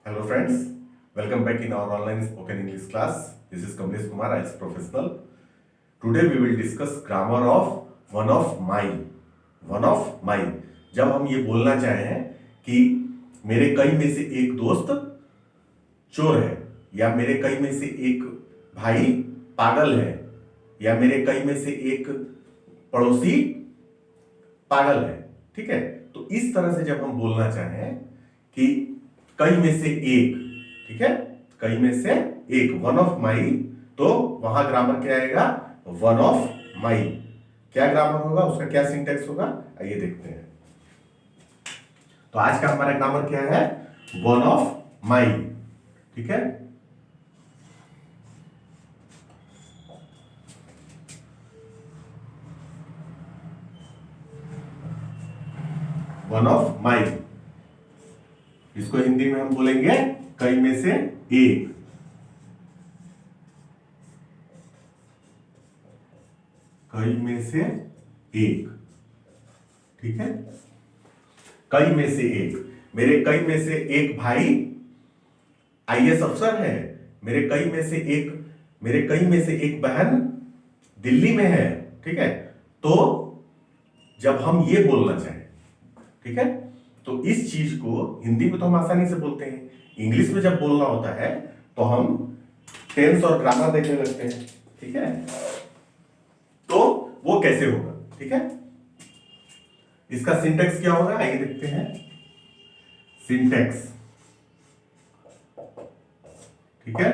Hello friends, welcome back in our online spoken English class. This is Kamlesh Kumar, IELTS professional. Today we will discuss grammar of one of my. One of my. जब हम ये बोलना चाहें कि मेरे कई में से एक दोस्त चोर है, या मेरे कई में से एक भाई पागल है, या मेरे कई में से एक पड़ोसी पागल है, ठीक है। तो इस तरह से जब हम बोलना चाहें कि कई में से एक, ठीक है, कई में से एक, वन ऑफ माई, तो वहां ग्रामर क्या आएगा? One of my. क्या ग्रामर होगा, उसका क्या सिंटेक्स होगा, आइए देखते हैं। तो आज का हमारा ग्रामर क्या है? वन ऑफ माई, ठीक है। वन ऑफ माई, इसको हिंदी में हम बोलेंगे कई में से एक। कई में से एक, ठीक है। कई में से एक, मेरे कई में से एक भाई आईएएस अफसर है, मेरे कई में से एक बहन दिल्ली में है, ठीक है। तो जब हम ये बोलना चाहें, ठीक है, तो इस चीज को हिंदी में तो हम आसानी से बोलते हैं, इंग्लिश में जब बोलना होता है तो हम टेंस और ग्रामर देखने लगते हैं, ठीक है। तो वो कैसे होगा, ठीक है। इसका सिंटेक्स क्या होगा, आइए देखते हैं। सिंटेक्स, ठीक है।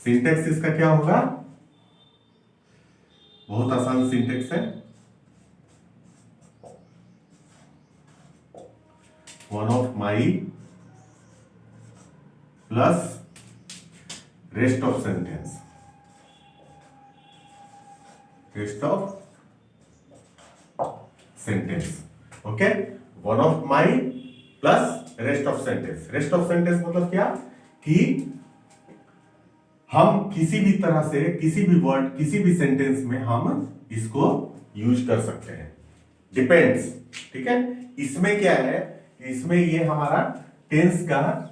सिंटेक्स इसका क्या होगा? बहुत आसान सिंटेक्स है। One of my plus rest of sentence, rest of sentence, okay. One of my plus rest of sentence. Rest of sentence मतलब क्या कि हम किसी भी तरह से किसी भी वर्ड, किसी भी सेंटेंस में हम इसको यूज कर सकते हैं। डिपेंड्स, ठीक है। इसमें क्या है, इसमें ये हमारा टेंस का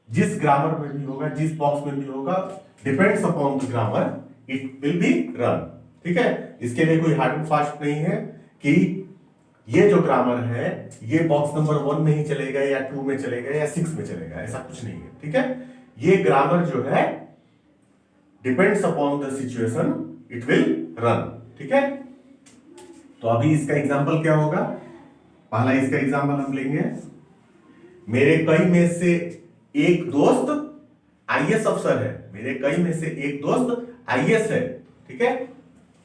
जिस ग्रामर में भी होगा, जिस बॉक्स में भी होगा, depends upon the grammar it will be run, ठीक है। इसके लिए कोई हार्ड एंड फास्ट नहीं है कि ये जो ग्रामर है ये बॉक्स नंबर 1 में ही चलेगा या 2 में चलेगा या 6 में चलेगा, ऐसा कुछ नहीं है, ठीक है। ये ग्रामर जो है depends upon the situation it will run, ठीक है। तो अभी इसका एग्जांपल क्या होगा? पहला इसका एग्जांपल हम लेंगे, मेरे कई में से एक दोस्त आईएएस अफसर है, मेरे कई में से एक दोस्त आईएएस है, ठीक है।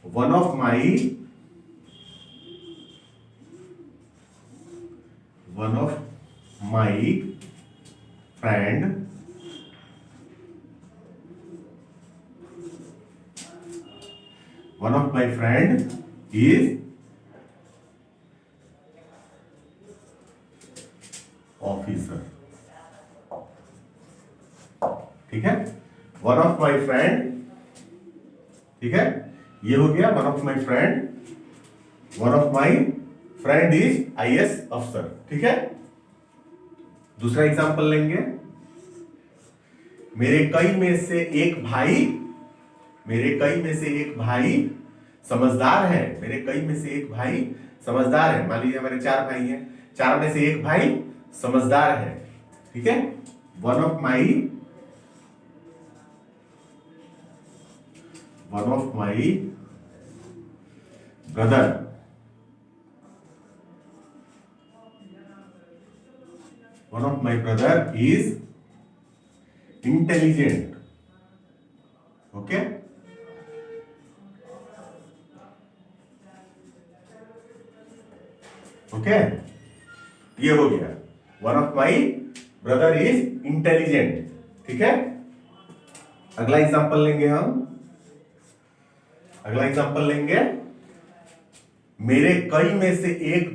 One of my friend is officer, ठीक है। वन ऑफ माई फ्रेंड, ठीक है, ये हो गया one of my friend. One of my friend is IAS अफसर, ठीक है। दूसरा एग्जांपल लेंगे, मेरे कई में से एक भाई समझदार है, मेरे कई में से एक भाई समझदार है। मान लीजिए हमारे 4 भाई हैं, 4 में से एक भाई समझदार है, ठीक है। One of my brother is intelligent, okay. Okay, ये हो गया one of my brother is intelligent, ठीक है। अगला एग्जांपल लेंगे हम, मेरे कई में से एक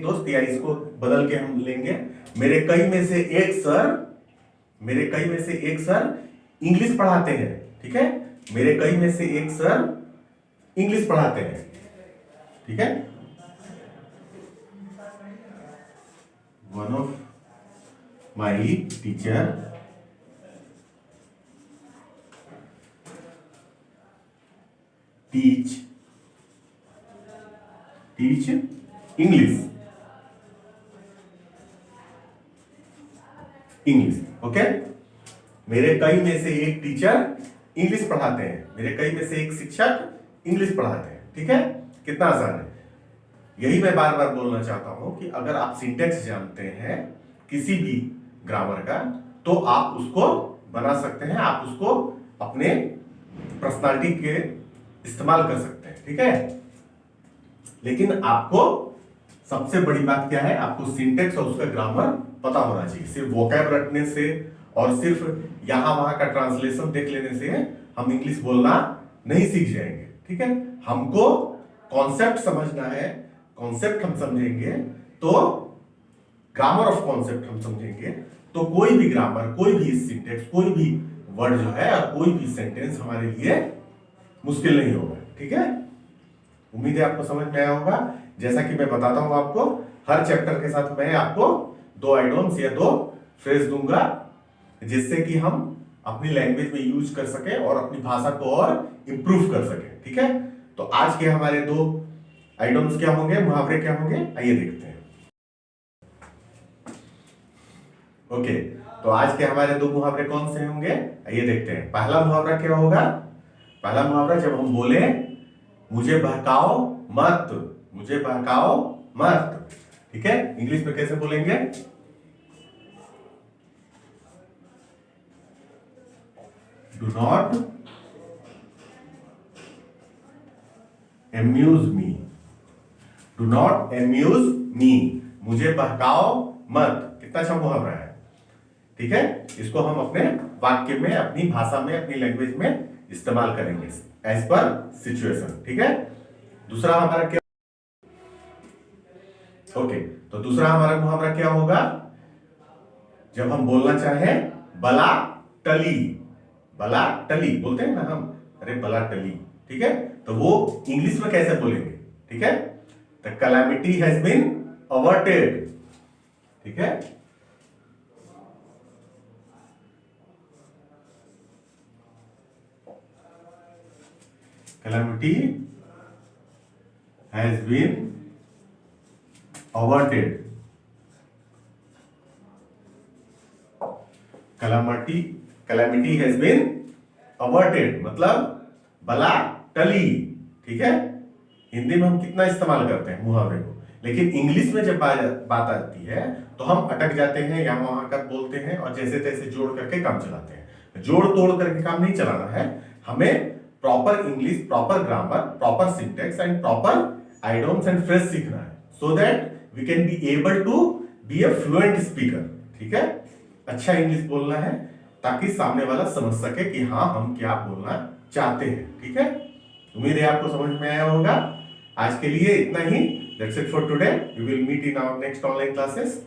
दोस्त, या इसको बदल के हम लेंगे, मेरे कई में से एक सर इंग्लिश पढ़ाते हैं, ठीक है। मेरे कई में से एक सर इंग्लिश पढ़ाते हैं, ठीक है। One of my teacher teach English. Okay, मेरे कई में से एक टीचर इंग्लिश पढ़ाते हैं, मेरे कई में से एक शिक्षक इंग्लिश पढ़ाते हैं। ठीक है, कितना आसान है। यही मैं बार बार बोलना चाहता हूं कि अगर आप सिंटेक्स जानते हैं किसी भी ग्रामर का तो आप उसको बना सकते हैं, आप उसको अपने पर्सनालिटी के इस्तेमाल कर सकते हैं। ठीक है, लेकिन आपको सबसे बड़ी बात क्या है, आपको सिंटेक्स और उसका ग्रामर पता होना चाहिए। सिर्फ वोकैब रटने से और सिर्फ यहां वहां का ट्रांसलेशन देख लेने से हम इंग्लिश बोलना नहीं सीख जाएंगे। ठीक है, हमको कॉन्सेप्ट समझना है, कॉन्सेप्ट हम समझेंगे तो ग्रामर ऑफ कॉन्सेप्ट हम समझेंगे तो कोई भी ग्रामर, कोई भी सिंटेक्स, कोई भी वर्ड जो है और कोई भी सेंटेंस हमारे लिए मुश्किल नहीं होगा। ठीक है, उम्मीद है आपको समझ में आया होगा। जैसा कि मैं बताता हूं आपको, हर चैप्टर के साथ मैं आपको 2 आइडियम्स या 2 फ्रेज दूंगा जिससे कि हम अपनी लैंग्वेज में यूज कर सके और अपनी भाषा को और इंप्रूव कर सके। ठीक है, तो आज के हमारे 2 आइडियम्स क्या होंगे, मुहावरे क्या होंगे, आइए देखते हैं। ओके, तो आज के हमारे 2 मुहावरे कौन से होंगे, आइए देखते हैं। पहला मुहावरा क्या होगा, पहला मुहावरा जब हम बोले मुझे बहकाओ मत, मुझे बहकाओ मत। ठीक है, इंग्लिश में कैसे बोलेंगे, do not amuse me, do not amuse me, मुझे बहकाओ मत। कितना अच्छा मुहावरा है। ठीक है, इसको हम अपने वाक्य में, अपनी भाषा में, अपनी लैंग्वेज में इस्तेमाल करेंगे एज पर सिचुएशन। ठीक है, दूसरा हमारा क्या, ओके, तो दूसरा हमारा मुहावरा क्या होगा, जब हम बोलना चाहें बला टली, बला टली बोलते हैं ना हम, अरे बला टली। ठीक है, तो वो इंग्लिश में कैसे बोलेंगे। ठीक है, the calamity has been averted. ठीक है, calamity has been averted, calamity has been averted मतलब बला टली। ठीक है, हिंदी में हम कितना इस्तेमाल करते हैं मुहावरे को, लेकिन इंग्लिश में जब बात आती है तो हम अटक जाते हैं, यहां वहां का बोलते हैं और जैसे तैसे जोड़ करके काम चलाते हैं। जोड़ तोड़ करके काम नहीं चलाना है, हमें proper English, proper grammar, proper syntax and proper idioms and phrase सीखना है, so that we can be able to be a fluent speaker. ठीक है, अच्छा इंग्लिश बोलना है ताकि सामने वाला समझ सके कि हाँ हम क्या बोलना चाहते हैं। ठीक है, उम्मीद है आपको समझ में आया होगा। आज के लिए इतना ही। That's it for today, we will meet in our next online classes.